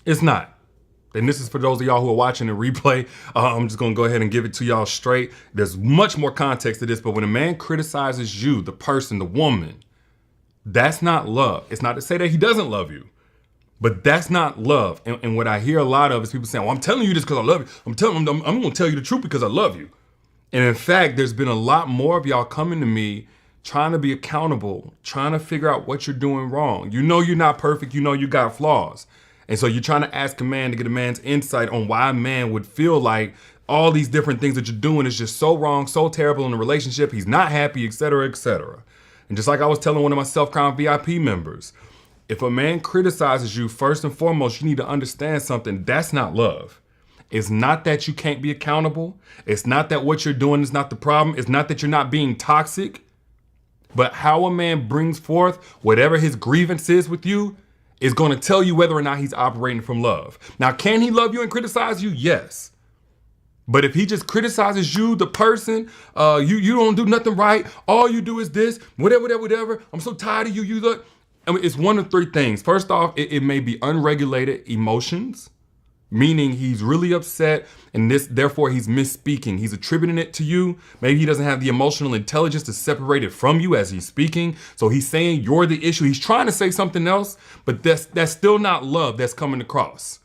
It's not. And this is for those of y'all who are watching the replay. I'm just going to go ahead and give it to y'all straight. There's much more context to this, but when a man criticizes you, the person, the woman, that's not love. It's not to say that he doesn't love you, but that's not love. And what I hear a lot of is people saying, well, I'm telling you this because I love you. I'm going to tell you the truth because I love you. And in fact, there's been a lot more of y'all coming to me trying to be accountable, trying to figure out what you're doing wrong. You know you're not perfect. You know you got flaws. And so you're trying to ask a man to get a man's insight on why a man would feel like all these different things that you're doing is just so wrong, so terrible in the relationship. He's not happy, et cetera, et cetera. And just like I was telling one of my Self-Crown VIP members, if a man criticizes you, first and foremost, you need to understand something. That's not love. It's not that you can't be accountable. It's not that what you're doing is not the problem. It's not that you're not being toxic. But how a man brings forth whatever his grievance is with you is going to tell you whether or not he's operating from love. Now, can he love you and criticize you? Yes. But if he just criticizes you, the person, you don't do nothing right. All you do is this, whatever. I'm so tired of you. You look. I mean, it's one of three things. First off, it may be unregulated emotions, meaning he's really upset and therefore he's misspeaking. He's attributing it to you. Maybe he doesn't have the emotional intelligence to separate it from you as he's speaking. So he's saying you're the issue. He's trying to say something else, but that's still not love that's coming across.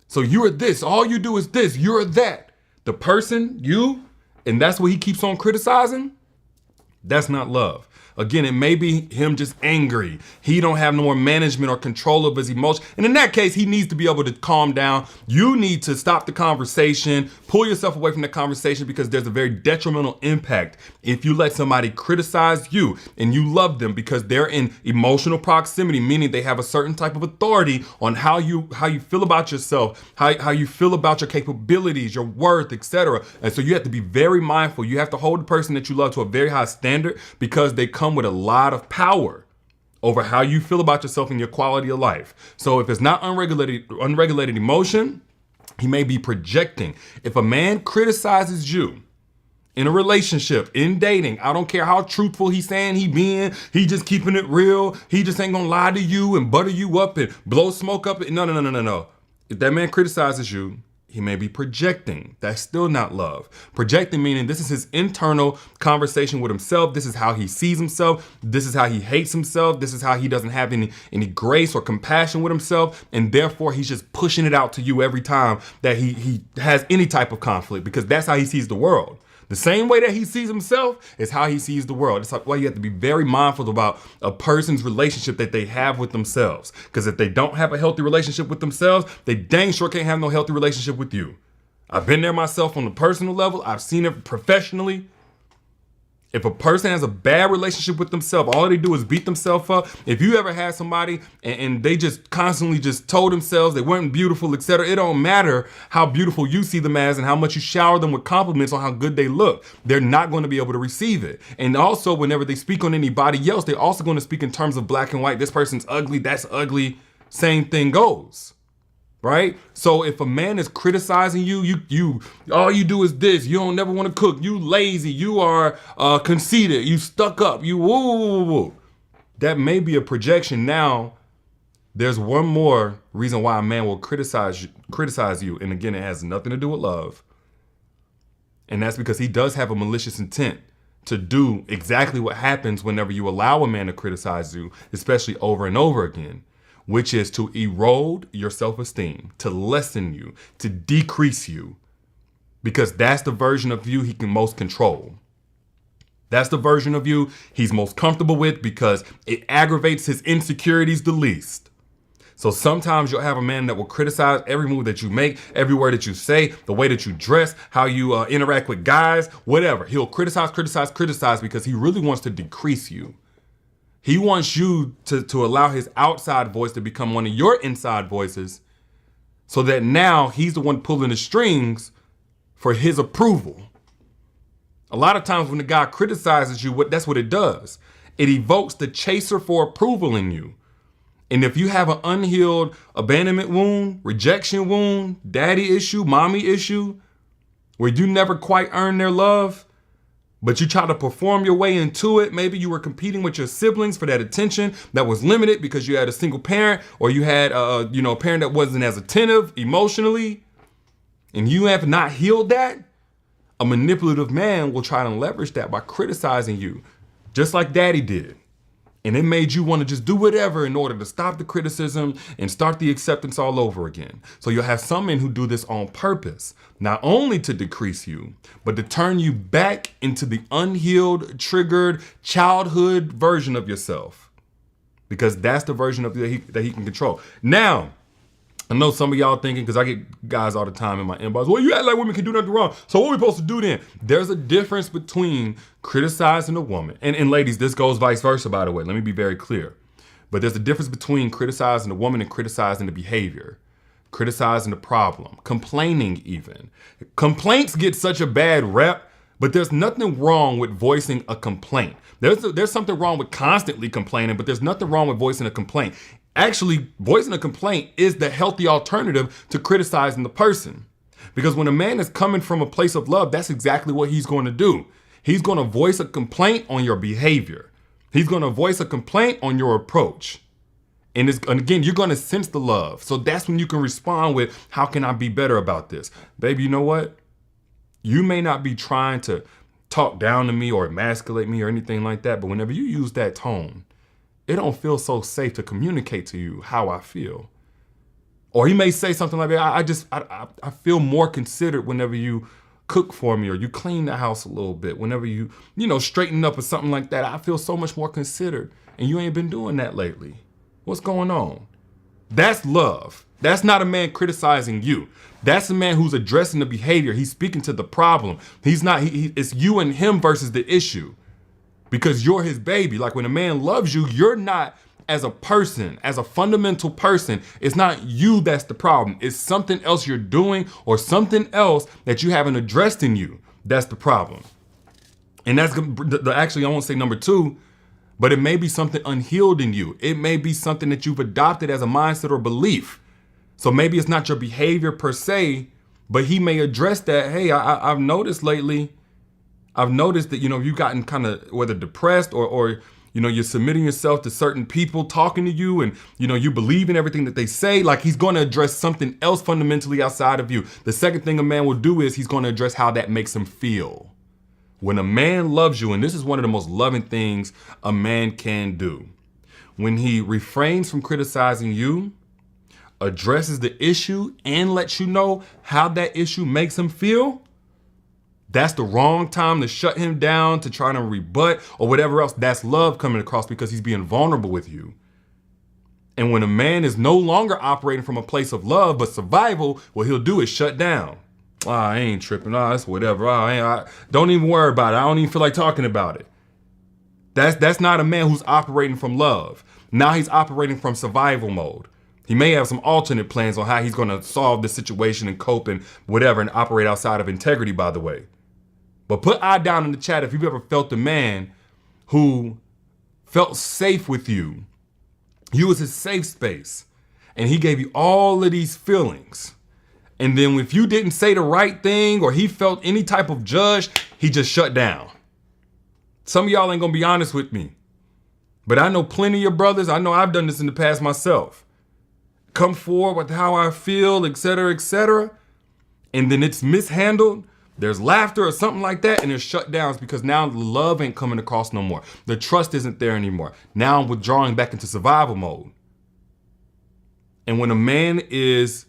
So you're this, all you do is this, you're that. The person, you, and that's what he keeps on criticizing, that's not love. Again, it may be him just angry. He don't have no more management or control of his emotions. And in that case, he needs to be able to calm down. You need to stop the conversation, pull yourself away from the conversation because there's a very detrimental impact if you let somebody criticize you and you love them because they're in emotional proximity, meaning they have a certain type of authority on how you feel about yourself, how you feel about your capabilities, your worth, etc. And so you have to be very mindful. You have to hold the person that you love to a very high standard because they come with a lot of power over how you feel about yourself and your quality of life. So if it's not unregulated emotion, he may be projecting. If a man criticizes you in a relationship, in dating, I don't care how truthful he's saying he being, he just keeping it real. He just ain't gonna lie to you and butter you up and blow smoke up. No. If that man criticizes you, he may be projecting. That's still not love. Projecting meaning this is his internal conversation with himself. This is how he sees himself. This is how he hates himself. This is how he doesn't have any grace or compassion with himself. And therefore, he's just pushing it out to you every time that he has any type of conflict because that's how he sees the world. The same way that he sees himself is how he sees the world. It's why you have to be very mindful about a person's relationship that they have with themselves. Because if they don't have a healthy relationship with themselves, they dang sure can't have no healthy relationship with you. I've been there myself on a personal level. I've seen it professionally. If a person has a bad relationship with themselves, all they do is beat themselves up. If you ever had somebody and they just constantly just told themselves they weren't beautiful, etc., it don't matter how beautiful you see them as and how much you shower them with compliments on how good they look. They're not going to be able to receive it. And also, whenever they speak on anybody else, they're also going to speak in terms of black and white. This person's ugly, that's ugly. Same thing goes. Right? So if a man is criticizing you all you do is this, you don't never want to cook, you lazy, you are conceited, you stuck up, you woo. That may be a projection. Now, there's one more reason why a man will criticize you. And again, it has nothing to do with love. And that's because he does have a malicious intent to do exactly what happens whenever you allow a man to criticize you, especially over and over again, which is to erode your self-esteem, to lessen you, to decrease you, because that's the version of you he can most control. That's the version of you he's most comfortable with because it aggravates his insecurities the least. So sometimes you'll have a man that will criticize every move that you make, every word that you say, the way that you dress, how you interact with guys, whatever. He'll criticize because he really wants to decrease you. He wants you to allow his outside voice to become one of your inside voices so that now he's the one pulling the strings for his approval. A lot of times when the guy criticizes you, that's what it does. It evokes the chaser for approval in you. And if you have an unhealed abandonment wound, rejection wound, daddy issue, mommy issue, where you never quite earned their love, But you try to perform your way into it. Maybe you were competing with your siblings for that attention that was limited because you had a single parent, or you had a parent that wasn't as attentive emotionally, and you have not healed that. A manipulative man will try to leverage that by criticizing you, just like daddy did. And it made you want to just do whatever in order to stop the criticism and start the acceptance all over again. So you'll have some men who do this on purpose, not only to decrease you, but to turn you back into the unhealed, triggered, childhood version of yourself. Because that's the version of you that he can control. Now, I know some of y'all thinking, because I get guys all the time in my inbox, well, you act like women can do nothing wrong. So what are we supposed to do then? There's a difference between criticizing a woman. And ladies, this goes vice versa, by the way. Let me be very clear. But there's a difference between criticizing a woman and criticizing the behavior, criticizing the problem, complaining even. Complaints get such a bad rep, but there's nothing wrong with voicing a complaint. There's something wrong with constantly complaining, but there's nothing wrong with voicing a complaint. Actually, voicing a complaint is the healthy alternative to criticizing the person. Because when a man is coming from a place of love, that's exactly what he's going to do. He's going to voice a complaint on your behavior. He's going to voice a complaint on your approach. And again, you're going to sense the love. So that's when you can respond with, how can I be better about this? Baby, you know what? You may not be trying to talk down to me or emasculate me or anything like that, but whenever you use that tone, it don't feel so safe to communicate to you how I feel. Or he may say something like, I feel more considered whenever you cook for me, or you clean the house a little bit. Whenever you straighten up or something like that, I feel so much more considered. And you ain't been doing that lately. What's going on? That's love. That's not a man criticizing you. That's a man who's addressing the behavior. He's speaking to the problem. It's you and him versus the issue. Because you're his baby. Like when a man loves you, you're not, as a person, as a fundamental person, it's not you that's the problem. It's something else you're doing or something else that you haven't addressed in you. That's the problem. And that's actually, I won't say number two, but it may be something unhealed in you. It may be something that you've adopted as a mindset or belief. So maybe it's not your behavior per se, but he may address that. Hey, I've noticed lately, that, you've gotten kind of whether depressed or you're submitting yourself to certain people talking to you and, you believe in everything that they say. Like he's going to address something else fundamentally outside of you. The second thing a man will do is he's going to address how that makes him feel. When a man loves you, and this is one of the most loving things a man can do, when he refrains from criticizing you, addresses the issue and lets you know how that issue makes him feel, that's the wrong time to shut him down, to try to rebut or whatever else. That's love coming across because he's being vulnerable with you. And when a man is no longer operating from a place of love but survival, what he'll do is shut down. I ain't tripping. It's whatever. Don't even worry about it. I don't even feel like talking about it. That's not a man who's operating from love. Now he's operating from survival mode. He may have some alternate plans on how he's going to solve the situation and cope and whatever and operate outside of integrity, by the way. But put I down in the chat if you've ever felt a man who felt safe with you. You was his safe space. And he gave you all of these feelings. And then if you didn't say the right thing or he felt any type of judge, he just shut down. Some of y'all ain't going to be honest with me. But I know plenty of your brothers. I know I've done this in the past myself. Come forward with how I feel, etc., etc. And then it's mishandled. There's laughter or something like that, and there's shutdowns because now the love ain't coming across no more. The trust isn't there anymore. Now I'm withdrawing back into survival mode. And when a man is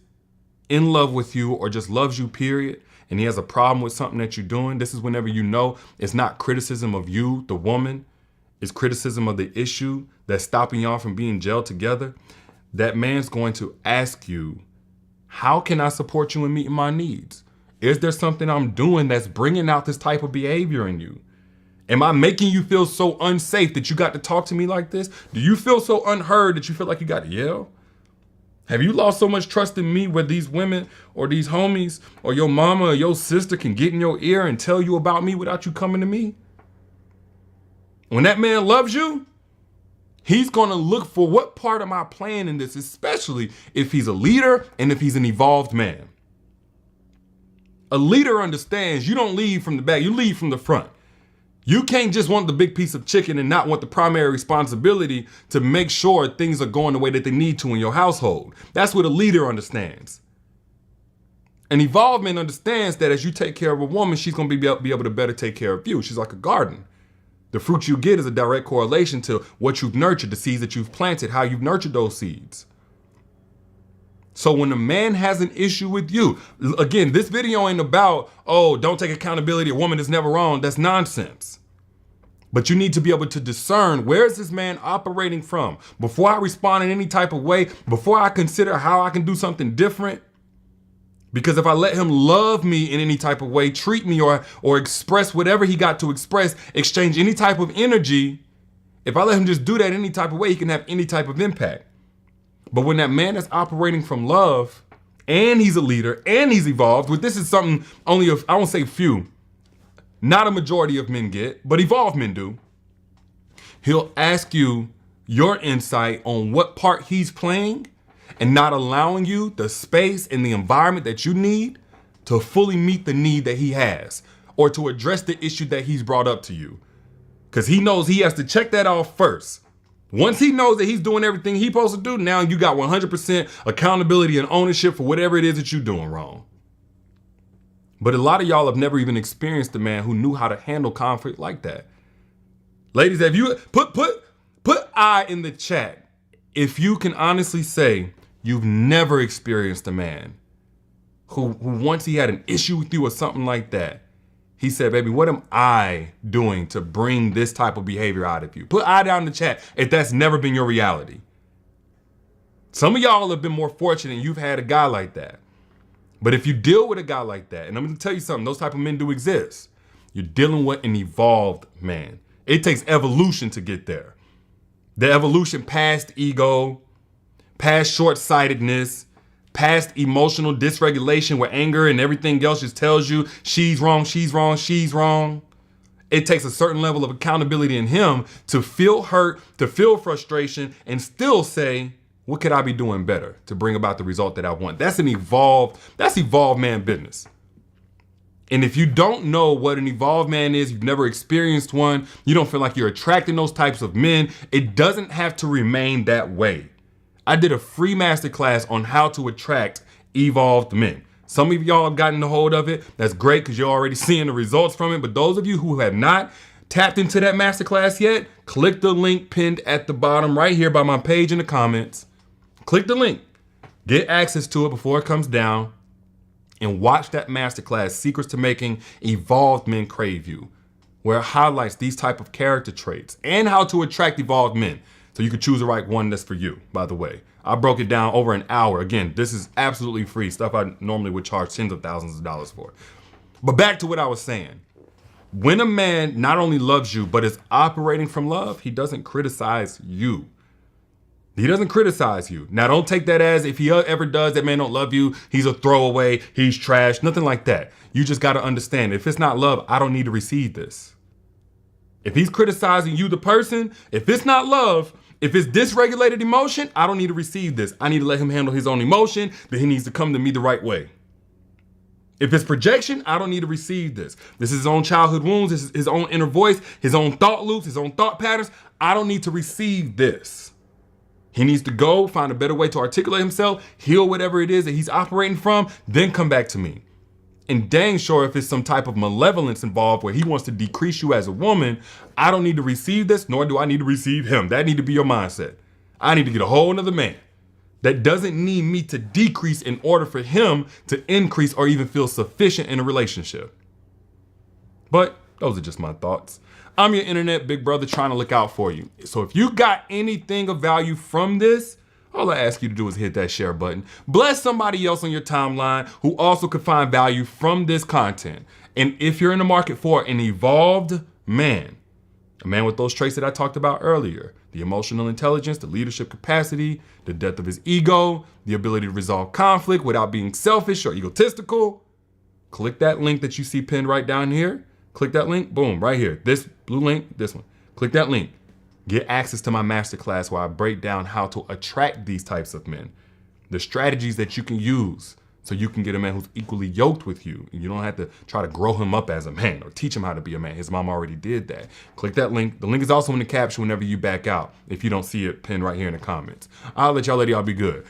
in love with you or just loves you, period, and he has a problem with something that you're doing, this is whenever you know it's not criticism of you, the woman, it's criticism of the issue that's stopping y'all from being gelled together. That man's going to ask you, how can I support you in meeting my needs? Is there something I'm doing that's bringing out this type of behavior in you? Am I making you feel so unsafe that you got to talk to me like this? Do you feel so unheard that you feel like you got to yell? Have you lost so much trust in me where these women or these homies or your mama or your sister can get in your ear and tell you about me without you coming to me? When that man loves you, he's going to look for what part am I playing in this, especially if he's a leader and if he's an evolved man. A leader understands you don't lead from the back, you lead from the front. You can't just want the big piece of chicken and not want the primary responsibility to make sure things are going the way that they need to in your household. That's what a leader understands. An evolved man understands that as you take care of a woman, she's going to be able to better take care of you. She's like a garden. The fruit you get is a direct correlation to what you've nurtured, the seeds that you've planted, how you've nurtured those seeds. So when a man has an issue with you, again, this video ain't about, oh, don't take accountability, a woman is never wrong. That's nonsense. But you need to be able to discern, where is this man operating from? Before I respond in any type of way, before I consider how I can do something different. Because if I let him love me in any type of way, treat me or express whatever he got to express, exchange any type of energy, if I let him just do that any type of way, he can have any type of impact. But when that man is operating from love, and he's a leader, and he's evolved, which this is something only of, I won't say few, not a majority of men get, but evolved men do. He'll ask you your insight on what part he's playing and not allowing you the space and the environment that you need to fully meet the need that he has or to address the issue that he's brought up to you. Because he knows he has to check that off first. Once he knows that he's doing everything he's supposed to do, now you got 100% accountability and ownership for whatever it is that you're doing wrong. But a lot of y'all have never even experienced a man who knew how to handle conflict like that. Ladies, have you put I in the chat if you can honestly say you've never experienced a man who once he had an issue with you or something like that, he said, baby, what am I doing to bring this type of behavior out of you? Put I down in the chat if that's never been your reality. Some of y'all have been more fortunate and you've had a guy like that. But if you deal with a guy like that, and I'm gonna tell you something, those type of men do exist. You're dealing with an evolved man. It takes evolution to get there. The evolution past ego, past short-sightedness, past emotional dysregulation where anger and everything else just tells you she's wrong, she's wrong, she's wrong. It takes a certain level of accountability in him to feel hurt, to feel frustration, and still say, what could I be doing better to bring about the result that I want? That's evolved man business. And if you don't know what an evolved man is, you've never experienced one, you don't feel like you're attracting those types of men, it doesn't have to remain that way. I did a free masterclass on how to attract evolved men. Some of y'all have gotten a hold of it. That's great because you're already seeing the results from it. But those of you who have not tapped into that masterclass yet, click the link pinned at the bottom right here by my page in the comments. Click the link, get access to it before it comes down, and watch that masterclass, Secrets to Making Evolved Men Crave You, where it highlights these type of character traits and how to attract evolved men. So you can choose the right one that's for you, by the way. I broke it down over an hour. Again, this is absolutely free, stuff I normally would charge tens of thousands of dollars for. But back to what I was saying. When a man not only loves you, but is operating from love, he doesn't criticize you. He doesn't criticize you. Now, don't take that as if he ever does, that man don't love you, he's a throwaway, he's trash, nothing like that. You just got to understand, if it's not love, I don't need to receive this. If he's criticizing you, the person, if it's not love, if it's dysregulated emotion, I don't need to receive this. I need to let him handle his own emotion, then he needs to come to me the right way. If it's projection, I don't need to receive this. This is his own childhood wounds, this is his own inner voice, his own thought loops, his own thought patterns. I don't need to receive this. He needs to go find a better way to articulate himself, heal whatever it is that he's operating from, then come back to me. And dang sure if it's some type of malevolence involved where he wants to decrease you as a woman, I don't need to receive this, nor do I need to receive him. That need to be your mindset. I need to get a whole nother man that doesn't need me to decrease in order for him to increase or even feel sufficient in a relationship. But those are just my thoughts. I'm your internet big brother trying to look out for you. So if you got anything of value from this, all I ask you to do is hit that share button. Bless somebody else on your timeline who also could find value from this content. And if you're in the market for an evolved man, a man with those traits that I talked about earlier, the emotional intelligence, the leadership capacity, the depth of his ego, the ability to resolve conflict without being selfish or egotistical, click that link that you see pinned right down here. Click that link, boom, right here. This blue link, this one. Click that link. Get access to my masterclass where I break down how to attract these types of men, the strategies that you can use so you can get a man who's equally yoked with you. And you don't have to try to grow him up as a man or teach him how to be a man. His mom already did that. Click that link. The link is also in the caption whenever you back out if you don't see it pinned right here in the comments. I'll let y'all be good.